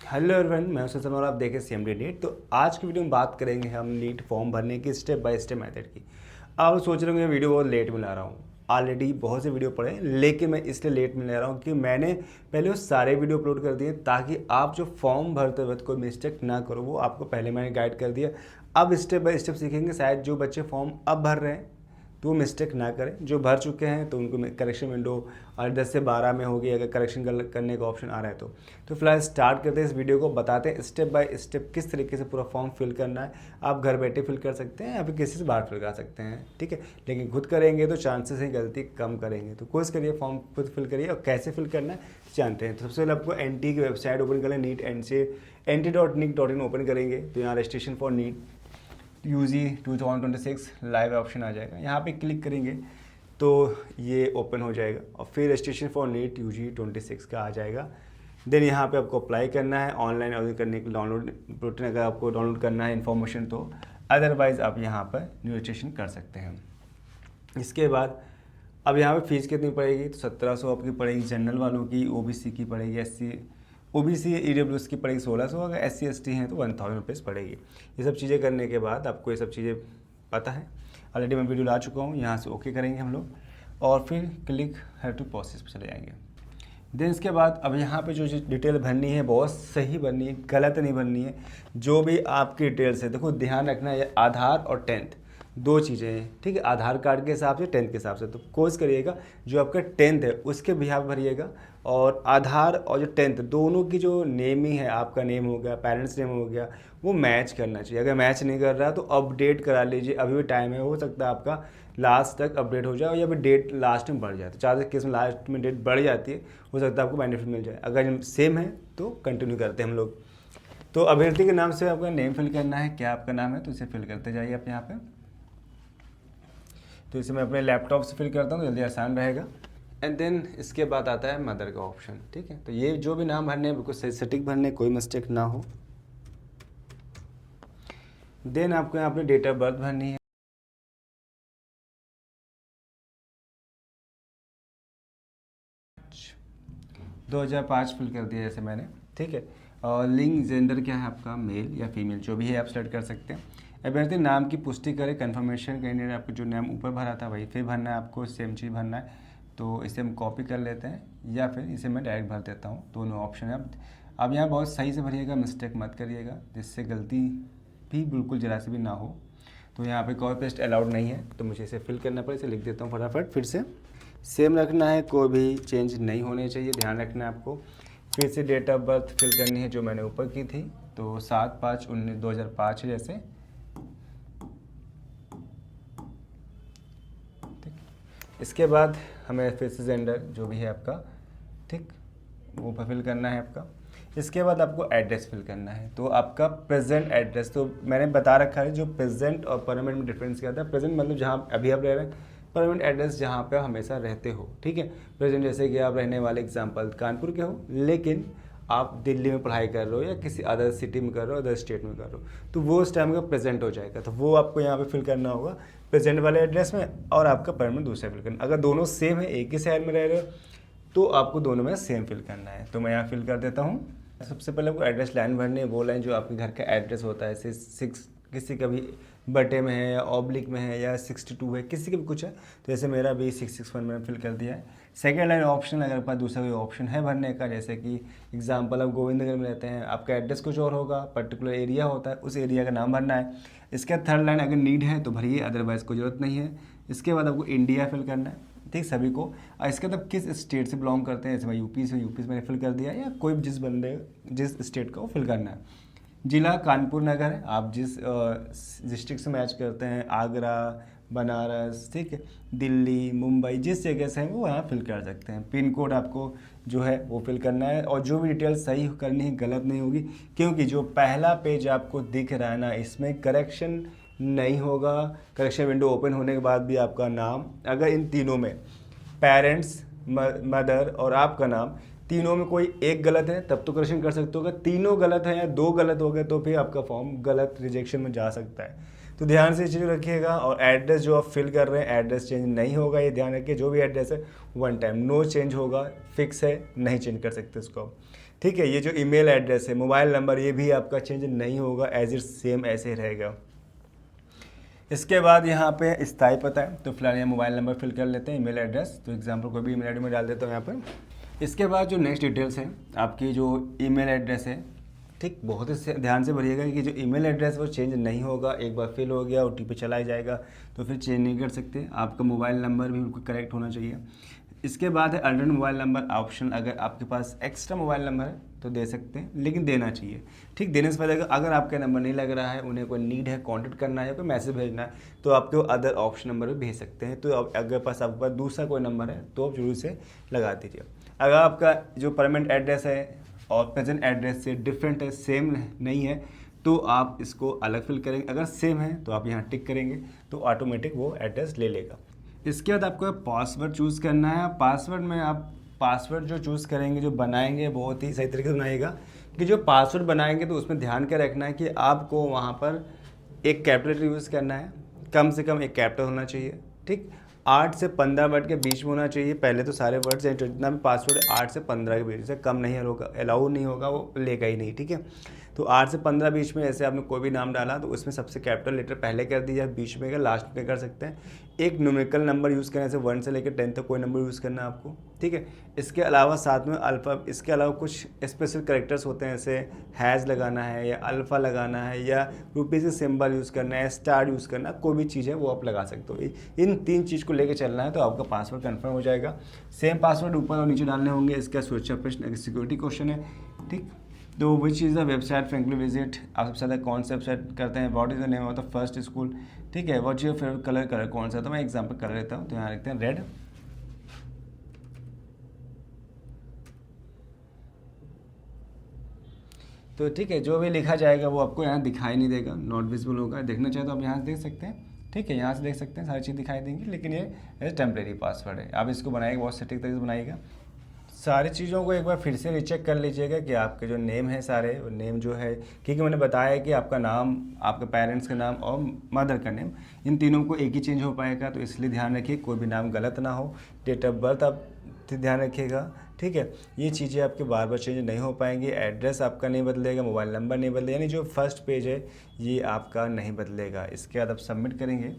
Hello everyone, मैं हूं सचिन और आप देखें सीएमडी नीट। तो आज की वीडियो में बात करेंगे हम नीट फॉर्म भरने की स्टेप बाय स्टेप मेथड की। आप सोच रहे होंगे वीडियो बहुत लेट में ला रहा हूँ। ऑलरेडी बहुत से वीडियो पड़े हैं, लेकिन मैं इसलिए लेट में ले रहा हूँ कि मैंने पहले वो सारे वीडियो अपलोड कर दिए ताकि आप जो फॉर्म भरते वक्त कोई मिस्टेक ना करो, वो आपको पहले मैंने गाइड कर दिया। अब स्टेप बाय स्टेप सीखेंगे। शायद जो बच्चे फॉर्म अब भर रहे हैं तो वो मिस्टेक ना करें, जो भर चुके हैं तो उनको करेक्शन विंडो और 10 से 12 में होगी अगर करेक्शन करने का ऑप्शन आ रहा है तो फिलहाल स्टार्ट करते हैं। इस वीडियो को बताते हैं स्टेप बाय स्टेप किस तरीके से पूरा फॉर्म फिल करना है। आप घर बैठे फिल कर सकते हैं या फिर किसी से बाहर फिल कर सकते हैं, ठीक है। लेकिन खुद करेंगे तो चांसेस है गलती कम करेंगे। तो कोशिश करिए फॉर्म खुद फिल करिए और कैसे फिल करना है जानते हैं। तो सबसे पहले आपको एनटी की वेबसाइट ओपन करें, नीट NT.nic.in ओपन करेंगे तो यहाँ registration for NEET UG 2026 live option आ जाएगा। यहाँ पे क्लिक करेंगे तो ये ओपन हो जाएगा और फिर रजिस्ट्रेशन फॉर नीट UG 26 का आ जाएगा। देन यहाँ पे आपको अप्लाई करना है। ऑनलाइन आवेदन करने के डाउनलोड प्रोटीन अगर आपको डाउनलोड करना है इन्फॉर्मेशन तो अदरवाइज़ आप यहाँ पर न्यू रजिस्ट्रेशन कर सकते हैं। इसके बाद अब यहाँ पे फीस कितनी पड़ेगी तो 1700 आपकी पड़ेगी जनरल वालों की, OBC की पड़ेगी, OBC EWS की पड़ेगी 1600, अगर SC ST हैं तो 1000 रुपीज़ पड़ेगी। ये सब चीज़ें करने के बाद आपको ये सब चीज़ें पता है, ऑलरेडी मैं वीडियो ला चुका हूँ। यहाँ से ओके करेंगे हम लोग और फिर क्लिक है टू प्रोसेस पर चले जाएंगे। देन इसके बाद अब यहाँ पे जो डिटेल भरनी है बहुत सही भरनी है, गलत नहीं भरनी है। जो भी आपकी डिटेल्स है देखो ध्यान रखना है, आधार और 10th दो चीज़ें हैं, ठीक है। आधार कार्ड के हिसाब से 10th के हिसाब से तो कोशिश करिएगा जो आपका 10th है उसके बिहाफ भरिएगा और आधार और जो 10th दोनों की जो नेम ही है, आपका नेम हो गया, पेरेंट्स नेम हो गया, वो मैच करना चाहिए। अगर मैच नहीं कर रहा तो अपडेट करा लीजिए, अभी भी टाइम है, हो सकता है आपका लास्ट तक अपडेट हो जाए या फिर डेट लास्ट में बढ़ जाए। तो ज़्यादा केस में लास्ट में डेट बढ़ जाती है, हो सकता है आपको बेनिफिट मिल जाए। अगर सेम है तो कंटिन्यू करते हैं हम लोग। तो अभ्यर्थी के नाम से आपका नेम फिल करना है, क्या आपका नाम है तो इसे फिल करते जाइए आप यहाँ पे। तो इसे मैं अपने लैपटॉप से फिल करता हूँ, जल्दी आसान रहेगा। एंड देन इसके बाद आता है मदर का ऑप्शन, ठीक है। तो ये जो भी नाम भरने हैं बिल्कुल सटीक भरने, कोई मिस्टेक ना हो। देन आपको यहाँ अपनी डेट ऑफ बर्थ भरनी है। अच्छा, 2005 फिल कर दिया जैसे मैंने, ठीक है। और लिंग जेंडर क्या है आपका, मेल या फीमेल जो भी है आप सेलेक्ट कर सकते हैं। अभ्यर्थी नाम की पुष्टि करें, कंफर्मेशन कैंडिडेट आपको जो नाम ऊपर भरा था वही फिर भरना है, आपको सेम चीज़ भरना है। तो इसे हम कॉपी कर लेते हैं या फिर इसे मैं डायरेक्ट भर देता हूँ, दोनों ऑप्शन है। अब यहाँ बहुत सही से भरिएगा, मिस्टेक मत करिएगा जिससे गलती भी बिल्कुल जरा सी भी ना हो। तो यहाँ पे कॉपी पेस्ट अलाउड नहीं है तो मुझे इसे फिल करना पड़े, इसे लिख देता हूँ फटाफट। फिर से सेम रखना है, कोई भी चेंज नहीं होने चाहिए, ध्यान रखना है आपको। फिर से डेट ऑफ बर्थ फिल करनी है जो मैंने ऊपर की थी, तो 7/5/2005 है जैसे, ठीक। इसके बाद हमें फिर से जेंडर जो भी है आपका, ठीक, वो फिल करना है आपका। इसके बाद आपको एड्रेस फिल करना है, तो आपका प्रेजेंट एड्रेस, तो मैंने बता रखा है जो प्रेजेंट और परमानेंट में डिफरेंस क्या था। प्रेजेंट मतलब जहाँ अभी आप रह रहे हैं, परमानेंट एड्रेस जहाँ पे आप हमेशा रहते हो, ठीक है। प्रेजेंट जैसे कि आप रहने वाले एग्जांपल कानपुर के हो लेकिन आप दिल्ली में पढ़ाई कर रहे हो या किसी अदर सिटी में कर रहे हो, अदर स्टेट में कर रहे हो, तो वो उस टाइम का प्रेजेंट हो जाएगा। तो वो आपको यहाँ पे फिल करना होगा प्रेजेंट वाले एड्रेस में, और आपका परमानेंट दूसरा फिल करना। अगर दोनों सेम है, एक ही शहर में रह रहे हो, तो आपको दोनों में सेम फिल करना है। तो मैं यहाँ फिल कर देता हूँ। सबसे पहले आपको एड्रेस लाइन भरनी है, वो लाइन जो आपके घर का एड्रेस होता है, जैसे 6 किसी का भी बटे में है या ऑब्लिक में है या 62 है, किसी का भी कुछ है। तो जैसे मेरा भी 661 मैंने फिल कर दिया है। सेकेंड लाइन ऑप्शन, अगर पास दूसरा कोई ऑप्शन है भरने का, जैसे कि एग्जांपल आप गोविंदनगर में रहते हैं, आपका एड्रेस कुछ और होगा, पर्टिकुलर एरिया होता है, उस एरिया का नाम भरना है। इसका थर्ड लाइन अगर नीड है तो भरिए, अदरवाइज़ कोई ज़रूरत नहीं है। इसके बाद आपको इंडिया फिल करना है, ठीक, सभी को। और इसके बाद किस स्टेट से बिलोंग करते हैं, जैसे मैं यूपी से मैंने फिल कर दिया, या कोई जिस स्टेट का वो फिल करना है। जिला कानपुर नगर है, आप जिस डिस्ट्रिक्ट से मैच करते हैं, आगरा, बनारस, ठीक है, दिल्ली, मुंबई, जिस जगह से हैं वो यहाँ फिल कर सकते हैं। पिन कोड आपको जो है वो फिल करना है, और जो भी डिटेल सही करनी है, गलत नहीं होगी, क्योंकि जो पहला पेज आपको दिख रहा है ना, इसमें करेक्शन नहीं होगा। करेक्शन विंडो ओपन होने के बाद भी आपका नाम, अगर इन तीनों में पेरेंट्स, मदर और आपका नाम तीनों में कोई एक गलत है तब तो करेक्शन कर सकते हो। अगर तीनों गलत है या 2 गलत हो गए तो फिर आपका फॉर्म गलत रिजेक्शन में जा सकता है। तो ध्यान से चीज़ रखिएगा। और एड्रेस जो आप फिल कर रहे हैं, एड्रेस चेंज नहीं होगा, ये ध्यान रखिए। जो भी एड्रेस है 1 टाइम, नो चेंज होगा, फिक्स है, नहीं चेंज कर सकते इसको, ठीक है। ये जो ईमेल एड्रेस है, मोबाइल नंबर, ये भी आपका चेंज नहीं होगा, एज इट सेम ऐसे ही रहेगा। इसके बाद यहाँ पे स्थायी पता है, तो फिलहाल यहाँ मोबाइल नंबर फिल कर लेते हैं, ईमेल एड्रेस, तो एग्जाम्पल कोई भी ईमेल आईडी में डाल देता हूँ यहाँ पर। इसके बाद जो नेक्स्ट डिटेल्स है, आपकी जो ईमेल एड्रेस है, ठीक, बहुत ही ध्यान से भरिएगा कि जो ईमेल एड्रेस वो चेंज नहीं होगा। एक बार फिल हो गया, ओटीपी चला ही जाएगा, तो फिर चेंज नहीं कर सकते। आपका मोबाइल नंबर भी बिल्कुल करेक्ट होना चाहिए। इसके बाद है अल्टरनेट मोबाइल नंबर ऑप्शन, अगर आपके पास एक्स्ट्रा मोबाइल नंबर है तो दे सकते हैं, लेकिन देना चाहिए। ठीक, देने से पहले अगर आपका नंबर नहीं लग रहा है, उन्हें कोई नीड है, कांटेक्ट करना है या कोई मैसेज भेजना है, तो आपको अदर ऑप्शन नंबर भी भेज सकते हैं। तो अगर आपके पास दूसरा कोई नंबर है तो आप जरूर से लगा दीजिए। अगर आपका जो परमानेंट एड्रेस है और प्रेजेंट एड्रेस से डिफरेंट है, सेम नहीं है, तो आप इसको अलग फिल करेंगे। अगर सेम है तो आप यहाँ टिक करेंगे, तो ऑटोमेटिक वो एड्रेस ले लेगा। इसके बाद आपको पासवर्ड चूज़ करना है। पासवर्ड में आप पासवर्ड जो चूज़ करेंगे, जो बनाएंगे, बहुत ही सही तरीके से बनाइएगा कि जो पासवर्ड बनाएंगे तो उसमें ध्यान क्या रखना है कि आपको वहाँ पर एक कैपिटल लेटर यूज़ करना है, कम से कम एक कैपिटल होना चाहिए। ठीक, 8 से 15 वर्ड के बीच में होना चाहिए। पहले तो सारे वर्ड्स हैं, जितना भी पासवर्ड 8 से 15 के बीच से कम नहीं होगा, अलाउ नहीं होगा, वो लेगा ही नहीं। ठीक है, तो 8 से 15 बीच में ऐसे आपने कोई भी नाम डाला तो उसमें सबसे कैपिटल लेटर पहले कर दीजिए, बीच में कर, लास्ट में कर सकते हैं। एक न्यूमेरिकल नंबर यूज़ करना है, जैसे 1 से लेकर 10 तक कोई नंबर यूज़ करना है आपको। ठीक है, इसके अलावा साथ में अल्फ़ा, इसके अलावा कुछ स्पेशल कैरेक्टर्स होते हैं, जैसे हैज़ लगाना है या अल्फ़ा लगाना है या रुपीज़ के सिंबल यूज़ करना है, स्टार यूज़ करना है, कोई भी चीज़ है वो आप लगा सकते हो। इन 3 चीज़ को लेकर चलना है तो आपका पासवर्ड कन्फर्म हो जाएगा। सेम पासवर्ड ऊपर और नीचे डालने होंगे। इसका सुरक्षा प्रश्न, सिक्योरिटी क्वेश्चन है। ठीक, तो which is the website frankly visit, आप सबसे ज़्यादा कौन सा वेबसाइट करते हैं। What is the name of the first school. ठीक है, what your favourite colour, colour कौन सा, तो मैं एग्जांपल कलर लेता हूँ, तो यहाँ लिखते हैं रेड। तो ठीक है, जो भी लिखा जाएगा वो आपको यहाँ दिखाई नहीं देगा, नॉट विजिबल होगा। देखना चाहे तो आप यहाँ से देख सकते हैं। ठीक है, यहाँ से देख सकते हैं, सारी चीज़ दिखाई देंगी, लेकिन ये टेम्परेरी पासवर्ड है। आप इसको बनाइएगा, बहुत सटीक तरीके से बनाइएगा। सारी चीज़ों को एक बार फिर से रीचेक कर लीजिएगा कि आपके जो नेम है सारे, नेम जो है, क्योंकि मैंने बताया कि आपका नाम, आपके पेरेंट्स का नाम और मदर का नेम, इन तीनों को एक ही चेंज हो पाएगा, तो इसलिए ध्यान रखिए कोई भी नाम गलत ना हो। डेट ऑफ बर्थ आप ध्यान रखिएगा। ठीक है, ये चीज़ें आपके बार बार चेंज नहीं हो पाएंगी। एड्रेस आपका नहीं बदलेगा, मोबाइल नंबर नहीं बदलेगा, यानी जो फर्स्ट पेज है ये आपका नहीं बदलेगा। इसके बाद आप सबमिट करेंगे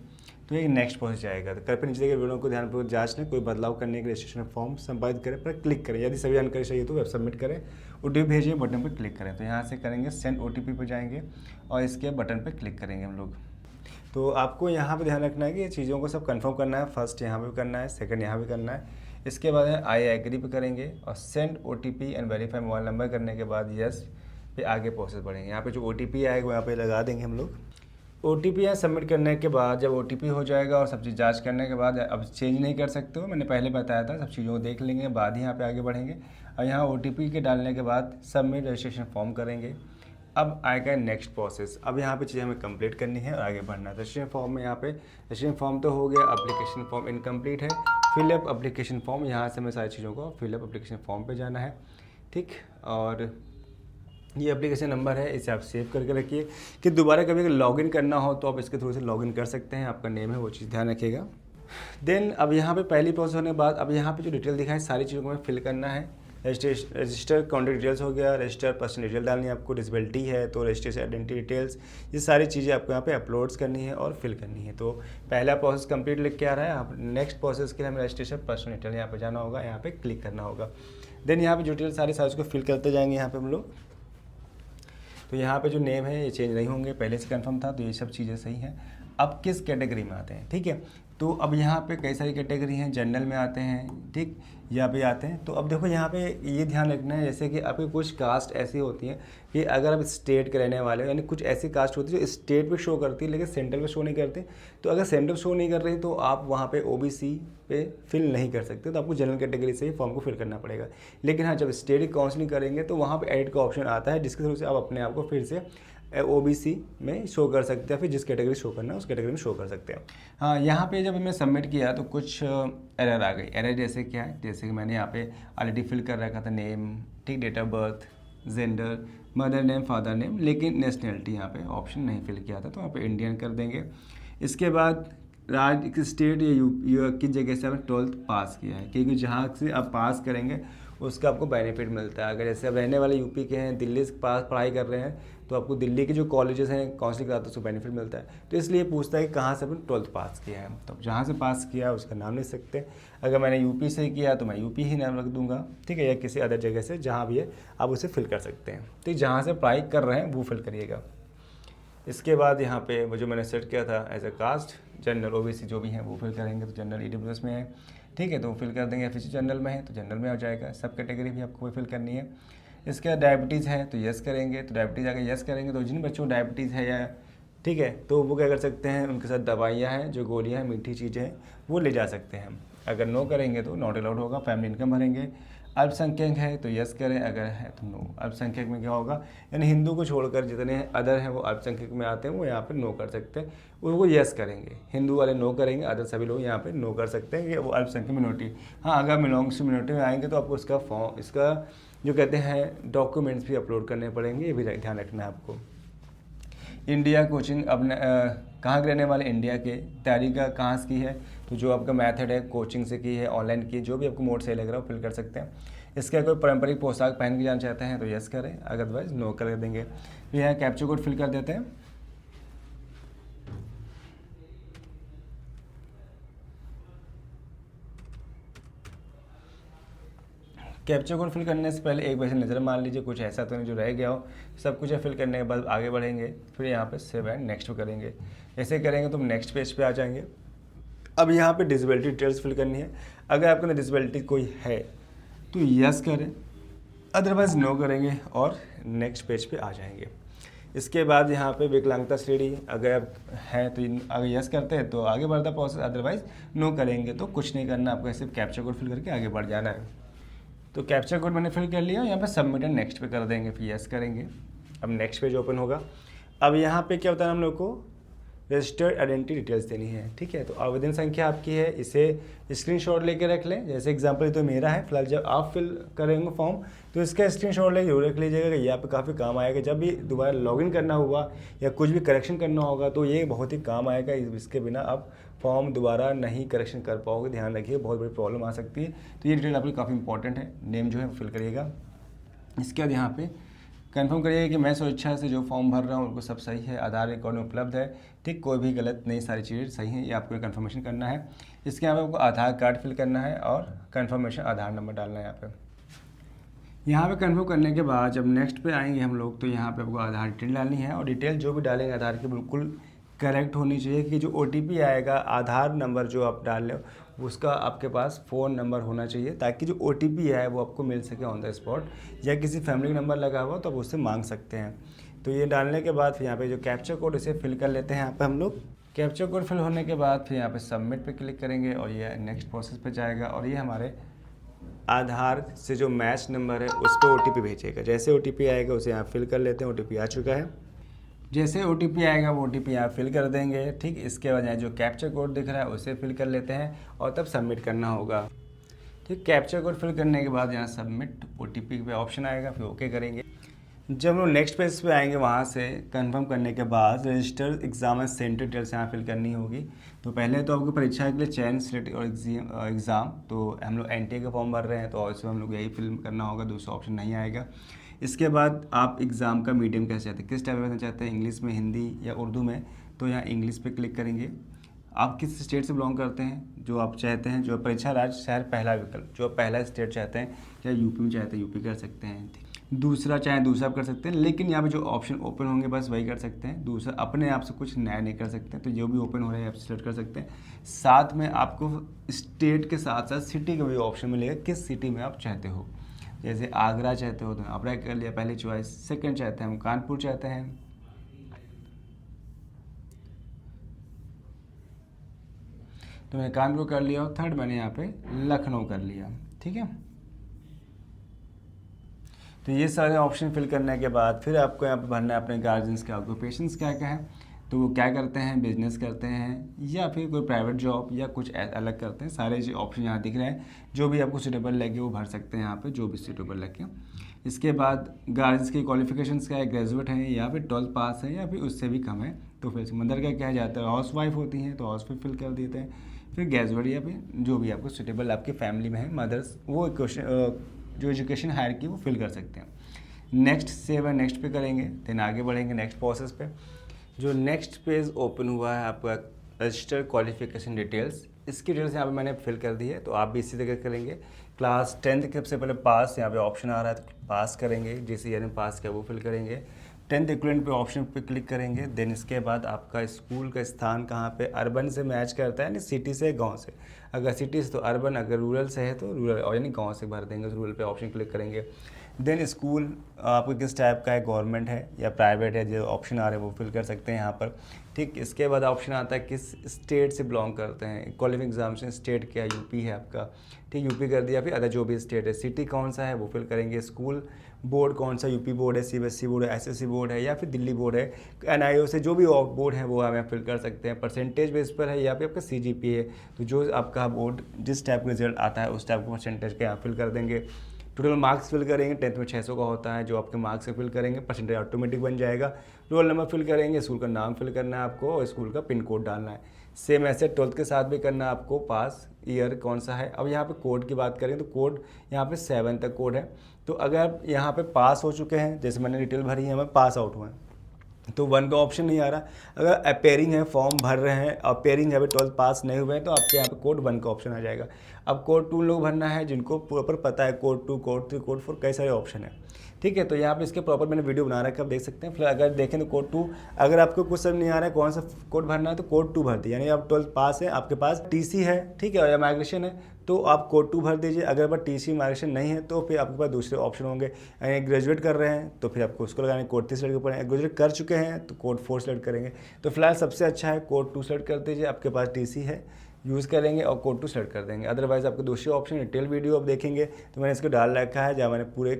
तो ये नेक्स्ट पहुंच जाएगा। तो कृपया नीचे के वीडियो को ध्यानपूर्वक जांच लें। कोई बदलाव करने के रजिस्ट्रेशन फॉर्म संपादित करें पर क्लिक करें। यदि सभी जानकारी चाहिए तो वेब सबमिट करें, ओटीपी भेजिए, बटन पर क्लिक करें। तो यहाँ से करेंगे सेंड ओटीपी पर जाएंगे और इसके बटन पर क्लिक करेंगे हम लोग। तो आपको यहाँ पे ध्यान रखना है कि ये चीज़ों को सब कंफर्म करना है। फर्स्ट यहाँ पे भी करना है, सेकंड यहाँ भी करना है। इसके बाद आई एग्री पे करेंगे और send OTP and verify mobile number करने के बाद यस पे आगे प्रोसेस बढ़ेंगे। यहाँ पे जो ओटीपी आएगा वो यहाँ पे लगा देंगे हम लोग। ओटीपी यहाँ सबमिट करने के बाद जब ओटीपी हो जाएगा और सब चीज़ जाँच करने के बाद, अब चेंज नहीं कर सकते हो, मैंने पहले बताया था, सब चीज़ों को देख लेंगे बाद ही यहाँ पे आगे बढ़ेंगे। और यहाँ ओटीपी के डालने के बाद सबमिट रजिस्ट्रेशन फॉर्म करेंगे। अब आएगा नेक्स्ट प्रोसेस। अब यहाँ पे चीज़ें हमें कंप्लीट करनी है और आगे बढ़ना है। रजिस्ट्रेशन फॉर्म में यहाँ पे रजिस्ट्रेशन फॉर्म तो हो गया, एप्लीकेशन फॉर्म इनकम्प्लीट है, फिलअप एप्लीकेशन फॉर्म। यहाँ से हमें सारी चीज़ों को फिलअप एप्लीकेशन फॉर्म पे जाना है। ठीक, और ये एप्लीकेशन नंबर है, इसे आप सेव करके रखिए कि दोबारा कभी अगर लॉगिन करना हो तो आप इसके थ्रू से लॉगिन कर सकते हैं। आपका नेम है वो चीज़ ध्यान रखिएगा। देन अब यहाँ पे पहली प्रोसेस होने के बाद अब यहाँ पे जो डिटेल दिखाएं सारी चीज़ों को हमें फिल करना है। रजिस्टर कॉन्टैक्ट डिटेल्स हो गया, रजिस्टर पर्सन डिटेल डालनी है आपको, डिसेबिलिटी है तो रजिस्ट्रेशन आइडेंटिटी डिटेल्स, ये सारी चीज़ें आपको यहाँ पे अपलोड्स करनी है और फिल करनी है। तो पहला प्रोसेस कंप्लीट लिख के आ रहा है। आप नेक्स्ट प्रोसेस के लिए हमें रजिस्ट्रेशन पर्सन डिटेल यहाँ पे जाना होगा, यहाँ पे क्लिक करना होगा। देन यहाँ पे जो डिटेल सारी उसको फिल करते जाएंगे यहाँ पे हम लोग। तो यहाँ पे जो नेम है ये चेंज नहीं होंगे, पहले से कंफर्म था, तो ये सब चीज़ें सही हैं। अब किस कैटेगरी में आते हैं, ठीक है, तो अब यहाँ पे कई सारी कैटेगरी हैं, जनरल में आते हैं, ठीक, यहाँ पे आते हैं। तो अब देखो यहाँ पे ये ध्यान रखना है, जैसे कि आपकी कुछ कास्ट ऐसी होती हैं कि अगर आप स्टेट के रहने वाले हो, यानी कुछ ऐसी कास्ट होती है जो स्टेट पे शो करती है लेकिन सेंट्रल पे शो नहीं करती। तो अगर सेंट्रल शो नहीं कर रही तो आप वहाँ पे ओबीसी पे फिल नहीं कर सकते, तो आपको जनरल कैटेगरी से ही फॉर्म को फिल करना पड़ेगा। लेकिन हाँ, जब स्टेट की काउंसलिंग करेंगे तो वहाँ पर एडिट का ऑप्शन आता है, जिसके थ्रू से आप अपने आप को फिर से ओबीसी में शो कर सकते हैं, फिर जिस कैटेगरी शो करना है उस कैटेगरी में शो कर सकते हैं। हाँ, यहाँ पे जब मैंने सबमिट किया तो कुछ एरर आ गई। एरर जैसे क्या है, जैसे कि मैंने यहाँ पे ऑलरेडी फिल कर रखा था नेम, ठीक, date of birth, gender, mother name, father name, लेकिन नेशनैलिटी यहाँ पे ऑप्शन नहीं फिल किया था, तो यहाँ पे इंडियन कर देंगे। इसके बाद राज्य, स्टेट या किस जगह से आपने 12th पास किया है, क्योंकि जहाँ से आप पास करेंगे उसका आपको बेनिफिट मिलता है। अगर जैसे अब रहने वाले यूपी के हैं, दिल्ली के पास पढ़ाई कर रहे हैं, तो आपको दिल्ली के जो कॉलेजेस हैं काउंसलिंग कराते हैं उसको बेनिफिट मिलता है। तो इसलिए पूछता है कि कहाँ से अपन 12th पास किया है, तो जहाँ से पास किया है उसका नाम लिख सकते हैं। अगर मैंने यूपी से किया तो मैं यूपी ही नाम रख दूंगा, ठीक है, या किसी अदर जगह से जहाँ भी है आप उसे फिल कर सकते हैं। तो जहाँ से पढ़ाई कर रहे हैं वो फिल करिएगा। इसके बाद यहाँ पे वो जो मैंने सेट किया था as a caste, general OBC जो भी हैं वो फिल करेंगे, तो जनरल ईडब्ल्यूएस में है, ठीक है, तो वो फिल कर देंगे। एफएससी जनरल में है तो जनरल में आ जाएगा। सब कैटेगरी भी आपको फिल करनी है। इसके बाद डायबिटीज़ है तो यस करेंगे, तो डायबिटीज़ अगर यस करेंगे तो जिन बच्चों को डायबिटीज़ है या ठीक है तो वो क्या कर सकते हैं, उनके साथ दवाइयाँ हैं, जो गोलियाँ हैं, मीठी चीज़ें हैं वो ले जा सकते हैं। अगर नो करेंगे तो नॉट अलाउड होगा। फैमिली इनकम भरेंगे। अल्पसंख्यक है तो यस करें, अगर है तो नो। अल्पसंख्यक में क्या होगा, यानी हिंदू को छोड़कर जितने अदर हैं वो अल्पसंख्यक में आते हैं, वो यहाँ पे नो कर सकते हैं, उनको यस करेंगे। हिंदू वाले नो करेंगे, अदर सभी लोग यहाँ पे नो कर सकते हैं कि वो अल्पसंख्यक मिनोरिटी। हाँ, अगर बिलोंग्स टू मिनोरिटी में आएंगे तो आपको उसका फॉर्म, इसका जो कहते हैं डॉक्यूमेंट्स भी अपलोड करने पड़ेंगे, ये भी ध्यान रखना है आपको। इंडिया कोचिंग अपने कहाँ के रहने वाले, इंडिया के। तैयारी का कहाँ से की है, तो जो आपका मेथड है कोचिंग से की है, ऑनलाइन की, जो भी आपको मोड सही लग रहा है वो फिल कर सकते हैं। इसका कोई पारंपरिक पोशाक पहन के जाना चाहते हैं तो यस करें, अदरवाइज नो कर देंगे। फिर यहाँ कैप्चा कोड फिल कर देते हैं। कैप्चा कोड फिल करने से पहले एक बार नज़र मान लीजिए कुछ ऐसा तो नहीं जो रह गया हो। सब कुछ फिल करने के बाद आगे बढ़ेंगे, फिर यहाँ पे सेव एंड नेक्स्ट पे करेंगे। ऐसे करेंगे तो नेक्स्ट पेज पे आ जाएंगे। अब यहाँ पे डिसेबिलिटी डिटेल्स फिल करनी है। अगर आपके अंदर डिसेबिलिटी कोई है तो यस करें, अदरवाइज नो करेंगे और नेक्स्ट पेज पे आ जाएंगे। इसके बाद यहाँ पे विकलांगता श्रेणी अगर आप हैं तो अगर यस करते हैं तो आगे बढ़ता प्रोसेस, अदरवाइज नो करेंगे तो कुछ नहीं करना, आपको सिर्फ कैप्चा कोड फिल करके आगे बढ़ जाना है। तो कैप्चा कोड मैंने फिल कर लिया, यहाँ पे सबमिट एंड नेक्स्ट पे कर देंगे, फिर यस करेंगे। अब नेक्स्ट पेज ओपन होगा। अब यहाँ पे क्या होता है, हम लोग को रजिस्टर्ड आइडेंटिटी डिटेल्स देनी है, ठीक है। तो आवेदन संख्या आपकी है, इसे स्क्रीनशॉट लेके रख लें। जैसे एग्जांपल तो मेरा है फिलहाल, जब आप फिल करेंगे फॉर्म तो इसका स्क्रीनशॉट लेके जरूर रख लीजिएगा, ये आप काफ़ी काम आएगा। जब भी दोबारा लॉगिन करना हुआ या कुछ भी करेक्शन करना होगा तो ये बहुत ही काम आएगा। इसके बिना आप फॉर्म दोबारा नहीं करेक्शन कर पाओगे, ध्यान रखिए, बहुत बड़ी प्रॉब्लम आ सकती है। तो ये डिटेल आपकी काफ़ी इंपॉर्टेंट है। नेम जो है फिल करिएगा। इसके बाद यहाँ पे कंफर्म करिएगा कि मैं स्वेच्छा से जो फॉर्म भर रहा हूँ उनको सब सही है, आधार रिकॉर्ड में उपलब्ध है, ठीक, कोई भी गलत नहीं, सारी चीज़ें सही हैं, ये आपको कंफर्मेशन करना है। इसके यहाँ पे आपको आधार कार्ड फिल करना है और कंफर्मेशन आधार नंबर डालना है यहाँ पे कंफर्म करने के बाद जब नेक्स्ट पे आएंगे हम लोग तो यहाँ पे आपको आधार डिटेल डालनी है, और डिटेल जो भी डालेंगे आधार की बिल्कुल करेक्ट होनी चाहिए कि जो OTP आएगा, आधार नंबर जो आप डाल रहे हो उसका आपके पास फ़ोन नंबर होना चाहिए, ताकि जो OTP है वो आपको मिल सके ऑन द स्पॉट, या किसी फैमिली नंबर लगा हुआ तो आप उससे मांग सकते हैं। तो ये डालने के बाद फिर यहाँ पे जो कैप्चा कोड इसे फिल कर लेते हैं। यहाँ पे हम लोग कैप्चा कोड फिल होने के बाद फिर यहाँ पे सबमिट पे क्लिक करेंगे और ये नेक्स्ट प्रोसेस पे जाएगा, और ये हमारे आधार से जो मैच नंबर है उस पर OTP भेजेगा। जैसे OTP आएगा उसे यहाँ फिल कर लेते हैं। OTP आ चुका है, जैसे OTP आएगा वो OTP यहाँ फिल कर देंगे, ठीक। इसके बाद यहाँ जो कैप्चा कोड दिख रहा है उसे फिल कर लेते हैं और तब सबमिट करना होगा, ठीक। कैप्चा कोड फिल करने के बाद यहाँ सबमिट OTP पे ऑप्शन आएगा, फिर ओके करेंगे। जब हम लोग नेक्स्ट पेज पे आएंगे वहाँ से कंफर्म करने के बाद रजिस्टर एग्जाम सेंटर डिटेल्स यहाँ फिल करनी होगी। तो पहले तो आपको परीक्षा के लिए चयन सिलेक्ट और एग्ज़ाम, तो हम लोग NTA का फॉर्म भर रहे हैं तो ऑल्सो हम लोग यही फिल करना होगा, दूसरा ऑप्शन नहीं आएगा। इसके बाद आप एग्ज़ाम का मीडियम कैसे चाहते हैं, किस टाइप में चाहते हैं, इंग्लिश में, हिंदी या उर्दू में, तो यहाँ इंग्लिश पे क्लिक करेंगे। आप किस स्टेट से बिलोंग करते हैं, जो आप चाहते हैं, जो परीक्षा राज्य शहर पहला विकल्प, जो आप पहला स्टेट चाहते हैं, या यूपी में चाहते हैं यूपी कर सकते हैं, दूसरा चाहे दूसरा कर सकते हैं, लेकिन यहाँ पे जो ऑप्शन ओपन होंगे बस वही कर सकते हैं, दूसरा अपने आप से कुछ नया नहीं कर सकते। तो जो भी ओपन हो रहा है आप सिलेक्ट कर सकते हैं। साथ में आपको स्टेट के साथ साथ सिटी का भी ऑप्शन मिलेगा, किस सिटी में आप चाहते हो। जैसे आगरा चाहते हो तो अप्लाई कर लिया पहली चॉइस, सेकंड चाहते हैं हम कानपुर चाहते हैं, तो मैंने कानपुर कर लिया, और थर्ड मैंने यहाँ पे लखनऊ कर लिया, ठीक है। तो ये सारे ऑप्शन फिल करने के बाद फिर आपको यहाँ पे भरना है अपने गार्जियंस के ऑक्यूपेशंस क्या क्या है, तो वो क्या करते हैं, बिजनेस करते हैं या फिर कोई प्राइवेट जॉब या कुछ अलग करते हैं। सारे जो ऑप्शन यहाँ दिख रहे हैं, जो भी आपको सूटेबल लगे वो भर सकते हैं यहाँ पे, जो भी सूटेबल लगे। इसके बाद गार्जियंस की क्वालिफिकेशंस क्या है, ग्रेजुएट हैं या फिर 12th पास है या फिर उससे भी कम है। तो फिर मदर का क्या जाता है, हाउस वाइफ होती हैं तो हाउस वाइफ फिल कर देते हैं। फिर ग्रेजुएट या फिर जो भी आपको सूटेबल आपकी फैमिली में है, मदर्स, वो क्वेश्चन जो एजुकेशन हायरार्की वो फिल कर सकते हैं। नेक्स्ट सेव एंड नेक्स्ट पे करेंगे, देन आगे बढ़ेंगे नेक्स्ट प्रोसेस पे। जो नेक्स्ट पेज ओपन हुआ है आपका रजिस्टर क्वालिफिकेशन डिटेल्स, इसकी डिटेल्स यहाँ पे मैंने फिल कर दी है, तो आप भी इसी तरह करेंगे। क्लास 10th के सबसे पहले पास, यहाँ पे ऑप्शन आ रहा है तो पास करेंगे, जिस ईयर में पास किया वो फिल करेंगे। 10th इक्विवेलेंट पे ऑप्शन पे क्लिक करेंगे। देन इसके बाद आपका स्कूल का स्थान कहाँ पे अर्बन से मैच करता है, यानी सिटी से गांव से। अगर सिटी से तो अर्बन, अगर रूरल से है तो रूरल, और यानी गांव से भर देंगे, रूरल पे ऑप्शन क्लिक करेंगे। देन स्कूल आपको किस टाइप का है, गवर्नमेंट है या प्राइवेट है, जो ऑप्शन आ रहे हैं वो फिल कर सकते हैं यहाँ पर। ठीक, इसके बाद ऑप्शन आता है किस स्टेट से बिलोंग करते हैं, क्वालिफिकेशन एग्जामिनेशन स्टेट क्या है, यूपी है आपका। ठीक, यूपी कर दिया, फिर अदर जो भी स्टेट है। सिटी कौन सा है वो फिल करेंगे। स्कूल बोर्ड कौन सा, यूपी बोर्ड है, सीबीएसई बोर्ड है, एसएससी बोर्ड है या फिर दिल्ली बोर्ड है, एनआईओ से जो भी बोर्ड है वो हमें फिल कर सकते हैं। परसेंटेज बेस पर है या फिर आपका सीजीपीए, तो जो आपका बोर्ड जिस टाइप का रिजल्ट आता है उस टाइप का परसेंटेज के यहाँ फिल कर देंगे। टोटल मार्क्स फिल करेंगे, 10th में 600 का होता है, जो आपके मार्क्स से फिल करेंगे परसेंटेज ऑटोमेटिक बन जाएगा। रोल नंबर फिल करेंगे, स्कूल का नाम फिल करना है आपको और स्कूल का पिन कोड डालना है। सेम ऐसे 12th के साथ भी करना है आपको, पास ईयर कौन सा है। अब यहाँ पे कोड की बात करें तो कोड यहाँ पे 7 तक कोड है। तो अगर आप यहाँ पे पास हो चुके हैं, जैसे मैंने डिटेल भरी है, मैं पास आउट हुआ है, तो 1 का ऑप्शन नहीं आ रहा। अगर अपेयरिंग है, फॉर्म भर रहे हैं, अपेयरिंग है, 12th पास नहीं हुए हैं, तो आपके यहाँ पे कोड 1 का ऑप्शन आ जाएगा। अब कोड 2 लोग भरना है जिनको प्रॉपर पता है, कोड 2, कोड 3, कोड 4 कई सारे ऑप्शन है। ठीक है, तो यहाँ पे इसके प्रॉपर मैंने वीडियो बना रखा है, आप देख सकते हैं। फिर अगर देखें तो कोड 2, अगर आपको कुछ समझ नहीं आ रहा है कौन सा कोड भरना है तो कोड 2 भर दिए, यानी आप 12th पास है, आपके पास टीसी है, ठीक है, या माइग्रेशन है, तो आप कोड 2 भर दीजिए। अगर आप टीसी माइग्रेशन नहीं है तो फिर आपके पास दूसरे ऑप्शन होंगे। यानी ग्रेजुएट कर रहे हैं तो फिर आपको उसको लगाने कोड 3 सेलेक्ट करेंगे, ग्रेजुएट कर चुके हैं तो कोड 4 सेलेक्ट करेंगे। तो फिलहाल सबसे अच्छा है कोड 2 सेलेक्ट कर दीजिए, आपके पास टीसी है, यूज़ करेंगे और कोड 2 सेलेक्ट कर देंगे। अदरवाइज़ आपके दूसरे ऑप्शन डिटेल वीडियो आप देखेंगे तो मैंने इसको डाल रखा है, जहाँ मैंने पूरे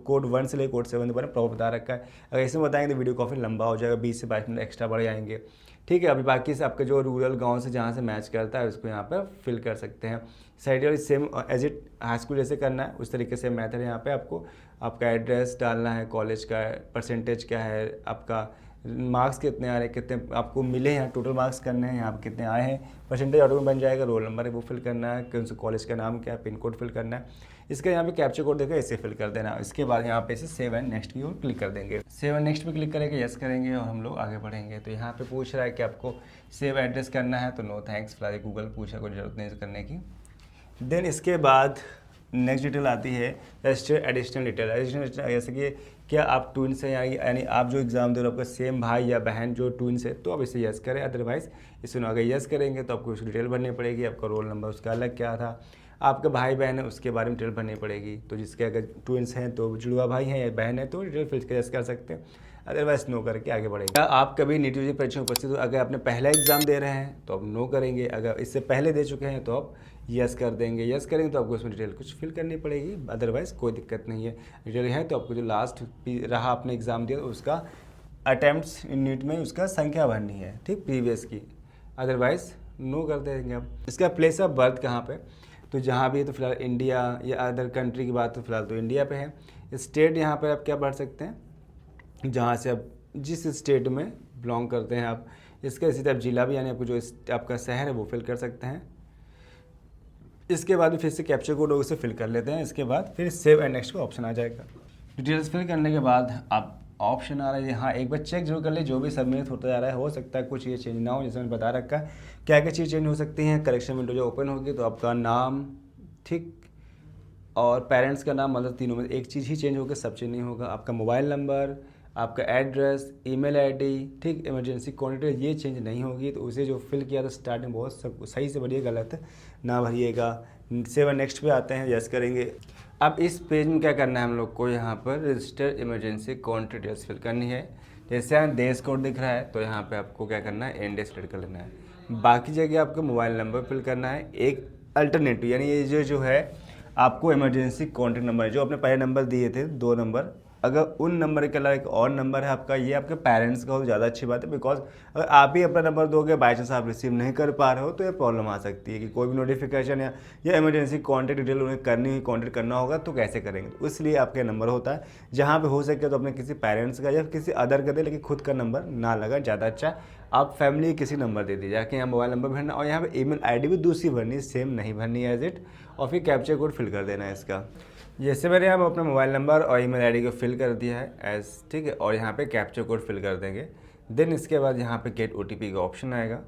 कोड 1 से लेकर कोड 7 तक मैंने प्रॉपर बता रखा है। अगर इसमें बताएंगे तो वीडियो काफ़ी लंबा हो जाएगा, 20 से 22 मिनट एक्स्ट्रा बढ़ जाएंगे। ठीक है, अभी बाकी से आपका जो रूरल गांव से जहाँ से मैच करता है उसको यहाँ पर फिल कर सकते हैं। साइड और same as it high school जैसे करना है उस तरीके से मेथड है। यहाँ पे आपको आपका एड्रेस डालना है, कॉलेज का परसेंटेज क्या है, आपका मार्क्स कितने आ रहे हैं, कितने आपको मिले हैं, टोटल मार्क्स करने हैं, यहाँ पे कितने आए हैं, परसेंटेज ऑटो में बन जाएगा। रोल नंबर है वो फिल करना है, कौन से कॉलेज का नाम क्या है, पिन कोड फिल करना है। इसका यहाँ पे कैप्चर कोड देकर इसे फिल कर देना। इसके बाद यहाँ पे इसे सेव एंड नेक्स्ट की ओर क्लिक कर देंगे। सेव एंड नेक्स्ट पे क्लिक करेंगे, यस करेंगे और हम लोग आगे बढ़ेंगे। तो यहाँ पे पूछ रहा है कि आपको सेव एड्रेस करना है, तो नो थैंक्स, फिलहाल गूगल पूछा, कोई जरूरत नहीं करने की। देन इसके बाद नेक्स्ट डिटेल आती है रजिस्टर एडिशनल डिटेल। एडिशनल जैसे कि क्या आप ट्विन्स हैं, यानी आप जो एग्जाम दे रहे हो आपका सेम भाई या बहन जो ट्विन्स है, तो आप इसे यस करें। अदरवाइज इसे अगर यस करेंगे तो आपको उसकी डिटेल भरनी पड़ेगी, आपका रोल नंबर उसका अलग क्या था, आपका भाई बहन है उसके बारे में डिटेल भरनी पड़ेगी। तो जिसके अगर ट्विन्स हैं तो जुड़वा भाई हैं या बहन है तो डिटेल फिल यस कर सकते हैं, अदरवाइज नो करके आगे बढ़ेगा। आप कभी नीट यूजी परीक्षा में उपस्थित हो, अगर आपने पहला एग्जाम दे रहे हैं तो आप नो करेंगे, अगर इससे पहले दे चुके हैं तो आप यस कर देंगे। यस करेंगे तो आपको उसमें डिटेल कुछ फिल करनी पड़ेगी, अदरवाइज़ कोई दिक्कत नहीं है। डिटेल है तो आपको जो लास्ट रहा आपने एग्ज़ाम दिया उसका अटैम्प्ट्स इन नीट में उसका संख्या भरनी है, ठीक, प्रीवियस की, अदरवाइज़ नो कर देंगे आप। इसका प्लेस ऑफ बर्थ कहाँ पे, तो जहाँ भी है तो फिलहाल इंडिया या अदर कंट्री की बात तो फिलहाल तो इंडिया पे है। स्टेट यहाँ पर आप क्या भर सकते हैं, जहाँ से आप जिस स्टेट में बिलोंग करते हैं आप, इसका इसी तरह जिला भी, यानी आपको जो आपका शहर है वो फिल कर सकते हैं। इसके बाद फिर से कैप्चर कोड उसे फिल कर लेते हैं। इसके बाद फिर सेव एंड नेक्स्ट का ऑप्शन आ जाएगा। डिटेल्स फिल करने के बाद आप ऑप्शन आ रहा है, हाँ एक बार चेक जरूर कर ले, जो भी सबमिट होता जा रहा है, हो सकता है कुछ ये चेंज ना हो, जैसे मैंने बता रखा है क्या क्या चीज़ चेंज हो सकती हैं। करेक्शन विंडो जो ओपन होगी तो आपका नाम, ठीक, और पेरेंट्स का नाम, मतलब तीनों में एक चीज़ ही चेंज होगा, सब चेंज नहीं होगा। आपका मोबाइल नंबर, आपका एड्रेस, ईमेल आईडी, ठीक, इमरजेंसी कॉन्टैक्ट, ये चेंज नहीं होगी। तो उसे जो फिल किया था स्टार्टिंग बहुत सब सही से भरिए, गलत ना भरिएगा। सेव नेक्स्ट पे आते हैं, यस करेंगे। अब इस पेज में क्या करना है हम लोग को, यहाँ पर register emergency contact details fill करनी है। जैसे यहाँ देश कोड दिख रहा है तो यहाँ पे आपको क्या करना है, इंडिया सेलेक्ट कर लेना है। बाकी जगह आपको मोबाइल नंबर फिल करना है, एक अल्टरनेटिव, यानी ये जो है आपको इमरजेंसी कॉन्टैक्ट नंबर है, जो आपने पहले नंबर दिए थे 2 नंबर, अगर उन नंबर के अलावा एक और नंबर है आपका, ये आपके पेरेंट्स का हो तो ज़्यादा अच्छी बात है। बिकॉज अगर आप ही अपना नंबर दोगे, बाई चांस आप रिसीव नहीं कर पा रहे हो, तो ये प्रॉब्लम आ सकती है कि कोई भी नोटिफिकेशन या इमरजेंसी कॉन्टैक्ट डिटेल उन्हें कॉन्टैक्ट करना होगा तो कैसे करेंगे। तो इसलिए आपका नंबर होता है, जहाँ पे हो सके तो अपने किसी पेरेंट्स का या किसी अदर का दे, लेकिन खुद का नंबर ना लगा, ज़्यादा अच्छा। आप फैमिली किसी नंबर दे दीजिए, जाके यहाँ मोबाइल नंबर भरना और यहाँ पे ईमेल आईडी भी दूसरी भरनी, सेम नहीं भरनी एज इट, और फिर कैप्चर कोड फिल कर देना है इसका। जैसे मैंने यहाँ अपना मोबाइल नंबर और ईमेल आईडी को फिल कर दिया है एज, ठीक है, और यहाँ पे कैप्चा कोड फिल कर देंगे। देन इसके बाद यहाँ पे गेट ओटीपी का ऑप्शन आएगा।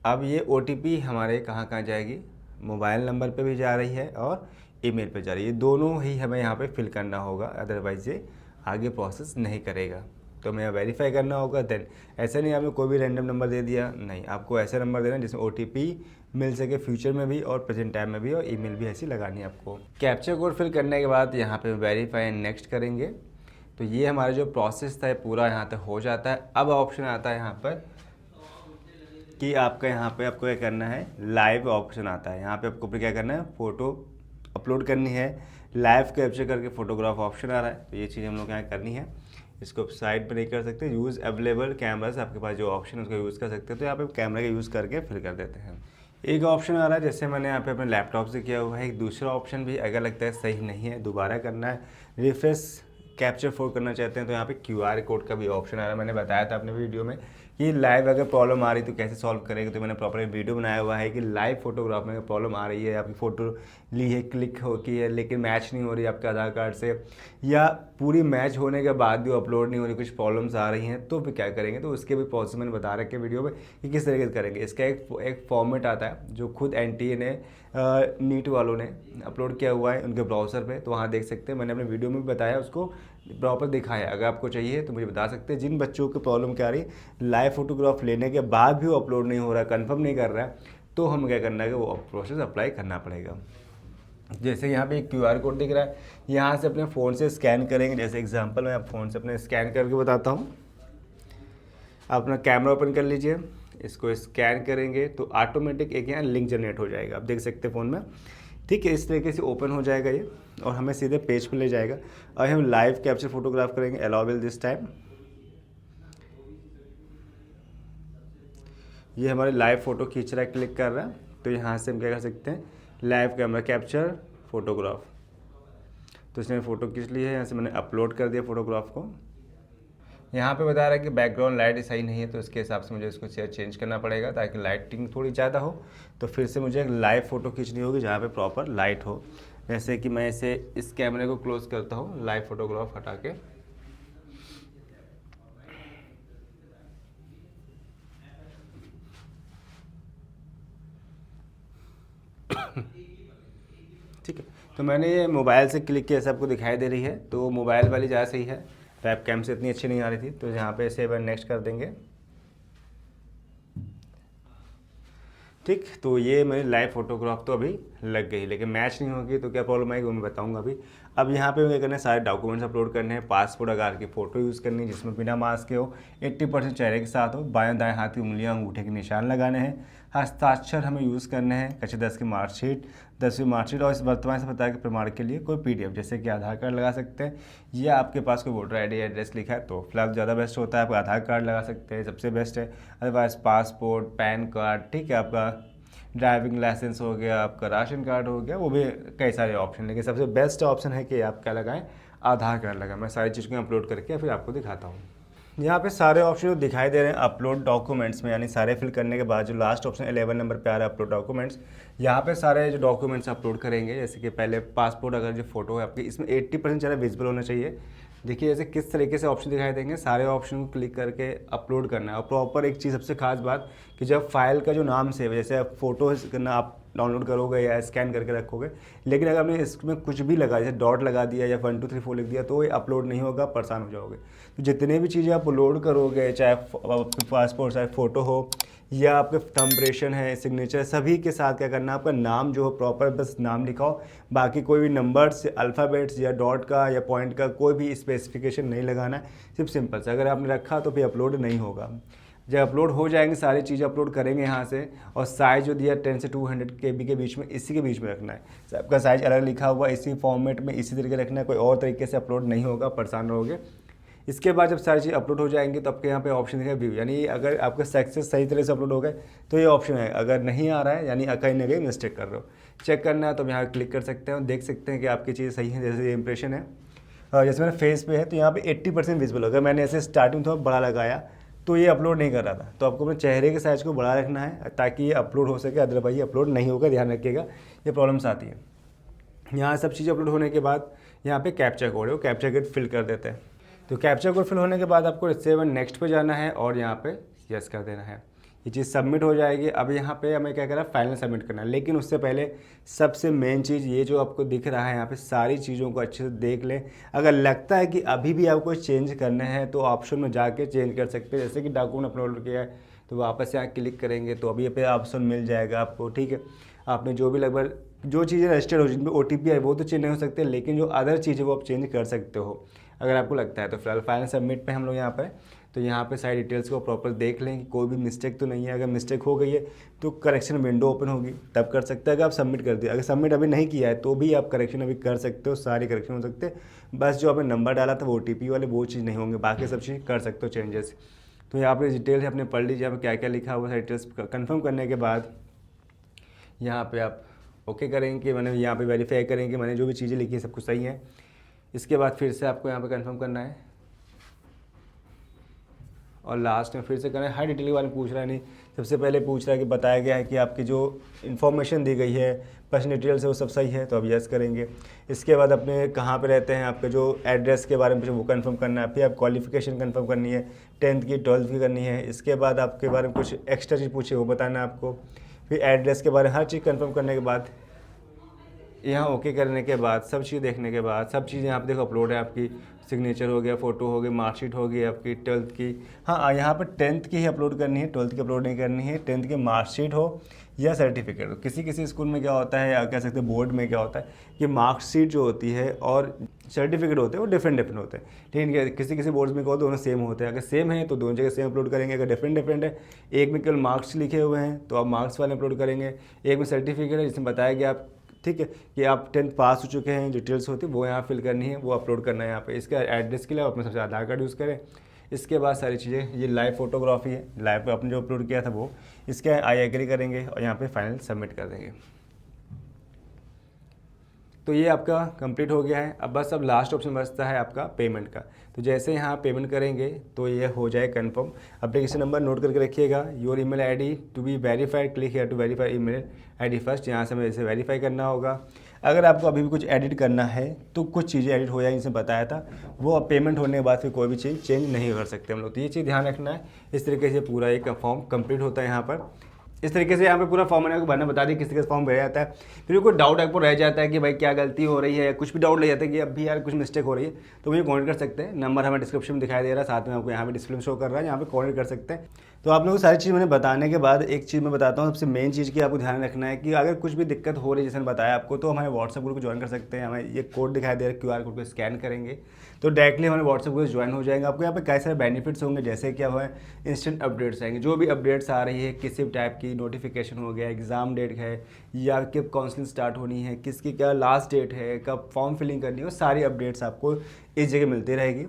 अब ये ओटीपी हमारे कहाँ कहाँ जाएगी, मोबाइल नंबर पे भी जा रही है और ईमेल पे जा रही है। दोनों ही हमें यहाँ पे फिल करना होगा, अदरवाइज ये आगे प्रोसेस नहीं करेगा। तो हमें वेरीफाई करना होगा। देन ऐसे नहीं आपने कोई भी रैंडम नंबर दे दिया, नहीं, आपको ऐसा नंबर देना जिसमें ओटीपी मिल सके फ्यूचर में भी और प्रेजेंट टाइम में भी, और ईमेल भी ऐसी लगानी है आपको। कैप्चा कोड फिल करने के बाद यहाँ पे वेरीफाई एंड नेक्स्ट करेंगे। तो ये हमारा जो प्रोसेस था पूरा यहाँ तक हो जाता है। अब ऑप्शन आता है यहाँ पर कि आपका यहाँ पे आपको क्या करना है, लाइव ऑप्शन आता है। यहाँ पे आपको क्या करना है, फ़ोटो अपलोड करनी है, लाइव कैप्चर करके फ़ोटोग्राफ ऑप्शन आ रहा है। तो ये चीज़ हम लोग यहाँ करनी है। इसको साइड पे नहीं कर सकते, यूज़ अवेलेबल कैमरास, आपके पास जो ऑप्शन है उसका यूज़ कर सकते हैं। तो यहाँ पे कैमरा का यूज़ करके फिल कर देते हैं। एक ऑप्शन आ रहा है जैसे मैंने यहाँ पे अपने लैपटॉप से किया हुआ है। एक दूसरा ऑप्शन भी अगर लगता है सही नहीं है, दोबारा करना है, रिफ्रेश कैप्चर फोर करना चाहते हैं, तो यहाँ पे क्यूआर कोड का भी ऑप्शन आ रहा है। मैंने बताया था अपने वीडियो में कि लाइव अगर प्रॉब्लम आ रही तो कैसे सॉल्व करेंगे। तो मैंने प्रॉपर वीडियो बनाया हुआ है कि लाइव फोटोग्राफ में प्रॉब्लम आ रही है, आपकी फ़ोटो ली है, क्लिक हो की है, लेकिन मैच नहीं हो रही आपके आधार कार्ड से, या पूरी मैच होने के बाद भी अपलोड नहीं हो रही, कुछ प्रॉब्लम्स आ रही हैं, तो फिर क्या करेंगे। तो उसके भी प्रोसेस मैंने बता रखे वीडियो में कि किस तरीके से करेंगे। इसका एक फॉर्मेट आता है जो खुद एनटीए ने नीट वालों ने अपलोड किया हुआ है उनके ब्राउज़र पे, तो वहाँ देख सकते हैं। मैंने अपने वीडियो में भी बताया, उसको प्रॉपर दिखाया। अगर आपको चाहिए तो मुझे बता सकते हैं। जिन बच्चों को प्रॉब्लम क्या आ रही, लाइव फोटोग्राफ लेने के बाद भी वो अपलोड नहीं हो रहा, कंफर्म नहीं कर रहा है, तो हम क्या करना है कि वो प्रोसेस अप्लाई करना पड़ेगा। जैसे यहाँ पे एक क्यूआर कोड दिख रहा है, यहाँ से अपने फ़ोन से स्कैन करेंगे। जैसे एग्जांपल मैं फ़ोन से अपने स्कैन करके बताता हूँ। अपना कैमरा ओपन कर लीजिए, इसको स्कैन करेंगे तो ऑटोमेटिक एक यहाँ लिंक जनरेट हो जाएगा, आप देख सकते हैं फ़ोन में, ठीक है। इस तरीके से ओपन हो जाएगा ये और हमें सीधे पेज पे ले जाएगा। और हम लाइव कैप्चर फोटोग्राफ करेंगे, अलाउबल दिस टाइम। ये हमारे लाइव फ़ोटो खींच रहा है, क्लिक कर रहा है, तो यहाँ से हम क्या कर सकते हैं, लाइव कैमरा कैप्चर फोटोग्राफ। तो इसने फ़ोटो खींच ली है, यहाँ से मैंने अपलोड कर दिया फ़ोटोग्राफ को। यहाँ पे बता रहा है कि बैकग्राउंड लाइट सही नहीं है, तो इसके हिसाब से मुझे इसको चेंज करना पड़ेगा ताकि लाइटिंग थोड़ी ज़्यादा हो। तो फिर से मुझे एक लाइव फ़ोटो खींचनी होगी जहाँ पे प्रॉपर लाइट हो। जैसे कि मैं इसे इस कैमरे को क्लोज करता हूँ, लाइव फोटोग्राफ हटा के, ठीक है। तो मैंने ये मोबाइल से क्लिक किया, सबको दिखाई दे रही है, तो मोबाइल वाली ज़्यादा सही है, वेब कैम से इतनी अच्छी नहीं आ रही थी। तो यहाँ पे सेव एंड नेक्स्ट कर देंगे, ठीक। तो ये मेरी लाइव फोटोग्राफ तो अभी लग गई, लेकिन मैच नहीं होगी तो क्या प्रॉब्लम आएगी वो मैं बताऊंगा अभी। अब यहाँ पे क्या करना है, सारे डॉक्यूमेंट्स अपलोड करने हैं। पासपोर्ट आधार की फ़ोटो यूज़ करनी है जिसमें बिना मास्क के हो, 80% चेहरे के साथ हो, बाएं दाएं हाथ की उंगलियां अंगूठे के निशान लगाने हैं, हस्ताक्षर हमें यूज़ करने हैं, कक्षा 10 की मार्कशीट, 10वीं मार्कशीट, और इस वर्तमान से पता के प्रमाण के लिए कोई पीडीएफ, जैसे कि आधार कार्ड लगा सकते हैं, या आपके पास कोई वोटर आईडी एड्रेस लिखा है तो फिलहाल ज़्यादा बेस्ट होता है, आप आधार कार्ड लगा सकते हैं, सबसे बेस्ट है। अदरवाइज पासपोर्ट, पैन कार्ड, ठीक है, आपका ड्राइविंग लाइसेंस हो गया, आपका राशन कार्ड हो गया, वो भी कई सारे ऑप्शन, लेकिन सबसे बेस्ट ऑप्शन है कि आप क्या लगाएं, आधार कार्ड लगाएं। मैं सारी चीज़ को अपलोड करके फिर आपको दिखाता हूँ। यहाँ पे सारे ऑप्शन जो दिखाई दे रहे हैं अपलोड डॉक्यूमेंट्स में, यानी सारे फिल करने के बाद जो लास्ट ऑप्शन 11 नंबर पे आ रहा है अपलोड डॉक्यूमेंट्स, यहाँ पे सारे जो डॉक्यूमेंट्स अपलोड करेंगे। जैसे कि पहले पासपोर्ट, अगर जो फोटो है आपकी, इसमें 80% ज़्यादा विजिबल होना चाहिए। देखिए जैसे किस तरीके से ऑप्शन दिखाई देंगे, सारे ऑप्शन को क्लिक करके अपलोड करना है। और प्रॉपर एक चीज़ सबसे खास बात कि जब फाइल का जो नाम सेव, जैसे आप फोटो करना आप डाउनलोड करोगे या स्कैन करके रखोगे, लेकिन अगर आपने इसमें कुछ भी लगा, जैसे डॉट लगा दिया या 1 2 3 4 लिख दिया, तो ये अपलोड नहीं होगा, परेशान हो जाओगे। तो जितने भी चीज़ें आप अपलोड करोगे, चाहे आपके पासपोर्ट, चाहे फ़ोटो हो, या आपके थंबरेशन है, सिग्नेचर, सभी के साथ क्या करना है, आपका नाम जो हो प्रॉपर बस नाम लिखाओ, बाकी कोई भी नंबर्स, अल्फ़ाबेट्स या डॉट का या पॉइंट का कोई भी स्पेसिफिकेशन नहीं लगाना है, सिर्फ सिंपल से। अगर आपने रखा तो फिर अपलोड नहीं होगा। जब अपलोड हो जाएंगे, सारी चीज़ें अपलोड करेंगे यहाँ से, और साइज़ जो दिया 10 से 200 KB के बीच में, इसी के बीच में रखना है। आपका साइज़ अलग लिखा हुआ, इसी फॉर्मेट में इसी तरीके रखना है, कोई और तरीके से अपलोड नहीं होगा, परेशान रहोगे। इसके बाद जब सारी चीज़ अपलोड हो जाएंगी तो आपके यहाँ पे ऑप्शन दिखेगा व्यू, यानी अगर आपका सक्सेस सही तरह से अपलोड हो गए तो ये ऑप्शन है। अगर नहीं आ रहा है यानी कहीं ना कहीं मिस्टेक कर रहे हो, चेक करना है तो यहाँ क्लिक कर सकते हैं, देख सकते हैं कि आपकी चीज़ सही है। जैसे ये इंप्रेशन है, जैसे मेरे फेस पे है, तो यहाँ पे 80% विजिबल होगा। मैंने ऐसे स्टार्टिंग थोड़ा बड़ा लगाया तो ये अपलोड नहीं कर रहा था। तो आपको अपने चेहरे के साइज़ को बड़ा रखना है ताकि ये अपलोड हो सके, अदरवाइज अपलोड नहीं होगा, ध्यान रखिएगा, ये प्रॉब्लम्स आती है। यहाँ सब चीज़ अपलोड होने के बाद यहाँ पे कैप्चा कोड है, वो कैप्चा कोड फिल कर देते हैं। तो कैप्चा कोड फिल होने के बाद आपको सेव नेक्स्ट पे जाना है और यहाँ पे यस कर देना है। ये चीज़ सबमिट हो जाएगी। अब यहाँ पे हमें क्या करना है, फाइनल सबमिट करना है। लेकिन उससे पहले सबसे मेन चीज़ ये जो आपको दिख रहा है यहाँ पे, सारी चीज़ों को अच्छे से देख लें। अगर लगता है कि अभी भी आपको चेंज करने हैं तो ऑप्शन में जाके चेंज कर सकते हैं। जैसे कि डॉक्यूमेंट अपलोड किया है तो वापस यहाँ क्लिक करेंगे तो अभी पे ऑप्शन मिल जाएगा आपको, ठीक है। आपने जो भी लगभग जो चीज़ें रजिस्टर्ड हो जिनमें OTP है वो तो चेंज नहीं हो सकते, लेकिन जो अदर चीज़ें वो आप चेंज कर सकते हो अगर आपको लगता है। तो फिलहाल फाइनल सबमिट पे हम लोग यहाँ पर, तो यहाँ पे सारी डिटेल्स को प्रॉपर देख लें कि कोई भी मिस्टेक तो नहीं है। अगर मिस्टेक हो गई है तो करेक्शन विंडो ओपन होगी, तब कर सकते हैं। अगर आप सबमिट कर दिए, अगर सबमिट अभी नहीं किया है तो भी आप करेक्शन अभी कर सकते हो, सारी करेक्शन हो सकते हैं। बस जो आपने नंबर डाला था वो OTP वाले वो चीज़ नहीं होंगे, बाकी सब चीज़ कर सकते हो चेंजेस। तो यहाँ पर डिटेल्स आपने पढ़ लीजिए, यहाँ पर क्या क्या लिखा हुआ है। डिटेल्स कन्फर्म करने के बाद यहाँ पे आप ओके करेंगे कि मैंने यहाँ पे वेरीफाई करेंगे कि मैंने जो भी चीज़ें लिखी है सब कुछ सही है। इसके बाद फिर से आपको यहाँ पे कंफर्म करना है और लास्ट में फिर से करना है। हर डिटेल के बारे में पूछ रहा है नहीं, सबसे पहले पूछ रहा है कि बताया गया है कि आपकी जो इन्फॉर्मेशन दी गई है पर्सनल डिटेल्स है वो सब सही है, तो अब यस करेंगे। इसके बाद अपने कहाँ पे रहते हैं, आपके जो एड्रेस के बारे में वो कंफर्म करना है। फिर आप क्वालिफिकेशन कंफर्म करनी है, 10th की 12th की करनी है। इसके बाद आपके बारे में कुछ एक्स्ट्रा चीज़ पूछे वो बताना है आपको। फिर एड्रेस के बारे में हर चीज़ कंफर्म करने के बाद यहाँ ओके करने के बाद सब चीज़ देखने के बाद सब चीज़ यहाँ पे देखो अपलोड है। आपकी सिग्नेचर हो गया, फ़ोटो हो गई, मार्कशीट हो गई आपकी 12th की। हाँ, यहाँ पर 10th की ही अपलोड करनी है, 12th की अपलोड नहीं करनी है। 10th की मार्कशीट हो या सर्टिफिकेट हो। किसी किसी स्कूल में क्या होता है या कह सकते हैं बोर्ड में क्या होता है कि मार्कशीट जो होती है और सर्टिफिकेट होते हैं वो डिफरेंट होते हैं, ठीक है। किसी किसी बोर्ड्स में क्या दोनों सेम होते हैं। अगर सेम है तो दोनों जगह सेम अपलोड करेंगे। अगर डिफरेंट है, एक में केवल मार्क्स लिखे हुए हैं तो आप मार्क्स वाले अपलोड करेंगे। एक में सर्टिफिकेट है जिसमें बताया गया आप, ठीक है, कि आप 10th पास हो चुके हैं, डिटेल्स होती है वो यहाँ फिल करनी है, वो अपलोड करना है यहाँ पे। इसके एड्रेस के लिए आप अपने सबसे आधार कार्ड यूज़ करें। इसके बाद सारी चीज़ें, ये लाइव फोटोग्राफी है, लाइव पे आपने जो अपलोड किया था वो, इसके आई एग्री करेंगे और यहाँ पे फाइनल सबमिट कर देंगे। तो ये आपका कंप्लीट हो गया है। अब बस अब लास्ट ऑप्शन बचता है आपका पेमेंट का। तो जैसे यहाँ पेमेंट करेंगे तो ये हो जाए कंफर्म। एप्लीकेशन नंबर नोट करके रखिएगा। Your email ID to be verified, click here to verify email ID first. यहाँ से हमें इसे वेरीफाई करना होगा। अगर आपको अभी भी कुछ एडिट करना है तो कुछ चीज़ें एडिट हो जाएंगी, जिसमें बताया था वो अब पेमेंट होने के बाद फिर कोई भी चीज़ चेंज नहीं कर सकते हम लोग। तो ये चीज़ ध्यान रखना है। इस तरीके से पूरा एक फॉर्म कंप्लीट होता है यहाँ पर। इस तरीके से यहाँ पे पूरा फॉर्म मैंने बता दिया किस तरीके से फॉर्म भरा जाता है। फिर कोई डाउट आपको रह जाता है कि भाई क्या गलती हो रही है या कुछ भी डाउट रह जाता है कि अब भी यार कुछ मिस्टेक हो रही है, तो मुझे कॉन्टेक्ट कर सकते हैं। नंबर हमें डिस्क्रिप्शन में दिखाई दे रहा है, साथ में आपको यहाँ पे डिस्प्ले शो कर रहा है, यहाँ पे कॉन्टेक्ट कर सकते हैं। तो आप लोगों को सारी चीज़ मैंने बताने के बाद एक चीज़ मैं बताता हूँ। सबसे मेन चीज़ की आपको ध्यान रखना है कि अगर कुछ भी दिक्कत हो रही है, जैसे मैंने बताया आपको, तो हमारे व्हाट्सएप ग्रुप को ज्वाइन कर सकते हैं। हमें ये कोड दिखाई दे रहा है, QR कोड को स्कैन करेंगे तो डायरेक्टली हमारे व्हाट्सएप ग्रुप ज्वाइन हो जाएंगे। आपको यहाँ पे कई सारे बेनिफिट्स होंगे, जैसे क्या हुआ है, इंस्टेंट अपडेट्स आएंगे। जो भी अपडेट्स आ रही है, किसी भी टाइप की नोटिफिकेशन हो गया, एग्ज़ाम डेट है या कब काउंसलिंग स्टार्ट होनी है, किसकी क्या लास्ट डेट है, कब फॉर्म फिलिंग करनी है, वो सारी अपडेट्स आपको इस जगह मिलती रहेगी,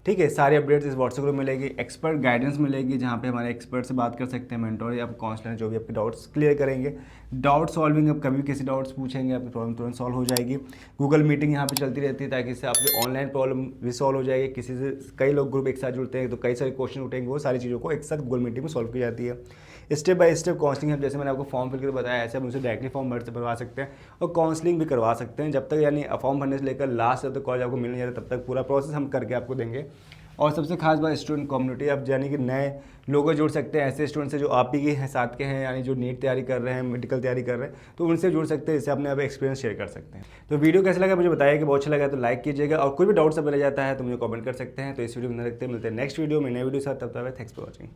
ठीक है। सारी अपडेट्स इस व्हाट्सएप ग्रुप में मिलेगी। एक्सपर्ट गाइडेंस मिलेगी, जहाँ पे हमारे एक्सपर्ट से बात कर सकते हैं, मेंटोर या काउंसलर, जो भी आपके डाउट्स क्लियर करेंगे। डाउट सॉल्विंग, अब कभी किसी डाउट्स पूछेंगे आपकी प्रॉब्लम तुरंत सॉल्व हो जाएगी। गूगल मीटिंग यहाँ पे चलती रहती है ताकि इससे आपकी ऑनलाइन प्रॉब्लम भी सॉल्व हो जाएगी। किसी से कई लोग ग्रुप एक साथ जुड़ते हैं तो कई सारे क्वेश्चन उठेंगे, वो सारी चीज़ों को एक साथ गूगल मीटिंग में सॉल्व की जाती है। स्टेप बाय स्टेप काउंसलिंग है, जैसे मैंने आपको फॉर्म फिल कर बताया, ऐसे आप उनसे डायरेक्टली फॉर्म भरवा सकते हैं और काउंसलिंग भी करवा सकते हैं। जब तक यानी फॉर्म भरने से लेकर लास्ट जब तक कॉलेज आपको मिल नहीं जाता तब तक पूरा प्रोसेस हम करके आपको देंगे। और सबसे खास बात स्टूडेंट कम्युनिटी, आप यानी कि नए लोगों जुड़ सकते हैं, ऐसे स्टूडेंट से जो आप ही के हैं, साथ के हैं, यानी जो नीट तैयारी कर रहे हैं, मेडिकल तैयारी कर रहे हैं, तो उनसे जुड़ सकते हैं, इससे अपने आप एक्सपीरियंस शेयर कर सकते हैं। तो वीडियो कैसा लगा मुझे बताइए, कि बहुत अच्छा लगा तो लाइक कीजिएगा और कोई भी डाउट सब रह जाता है तो मुझे कमेंट कर सकते हैं। तो इस वीडियो में मिलते हैं नेक्स्ट वीडियो में नए वीडियो के साथ। तब तक थैंक्स फॉर वॉचिंग।